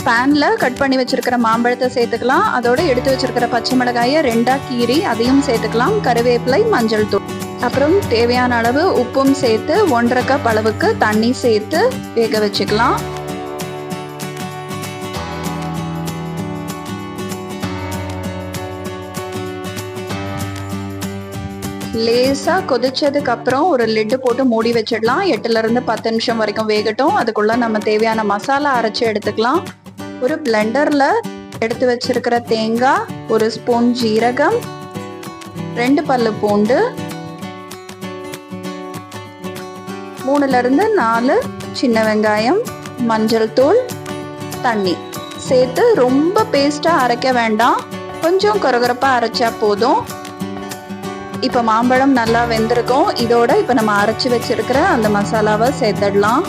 பேன்ல cut பண்ணி வச்சிருக்கிற மாம்பழத்தை சேர்த்துக்கலாம். அதோட எடுத்து வச்சிருக்கிற பச்சை மிளகாயை 2ஆ கீறி அதையும் சேர்த்துக்கலாம். கருவேப்பிலை, மஞ்சள் தூள், அப்புறம் தேவையான அளவு உப்பும் சேர்த்து 1.5 கப் அளவுக்கு தண்ணி சேர்த்து வேக வச்சுக்கலாம். லேசா கொதிச்சதுக்கு அப்புறம் ஒரு லிட்டு போட்டு மூடி வச்சிடலாம். 8ல இருந்து 10 நிமிஷம் வரைக்கும் வேகட்டும். அதுக்குள்ள நம்ம தேவையான மசாலா அரைச்சு எடுத்துக்கலாம். ஒரு பிளெண்டர்ல எடுத்து வச்சிருக்கிற தேங்காய், 1 ஸ்பூன் ஜீரகம், 2 பல்லு பூண்டு, 3ல இருந்து 4 சின்ன வெங்காயம், மஞ்சள் தூள், தண்ணி சேர்த்து ரொம்ப பேஸ்டா அரைக்க வேண்டாம். கொஞ்சம் கொரகொரப்பா அரைச்சா போதும். இப்போ மாம்பழம் நல்லா வெந்திருக்கும். இதோட இப்போ நம்ம அரைச்சி வச்சிருக்கிற அந்த மசாலாவை சேர்த்துடலாம்.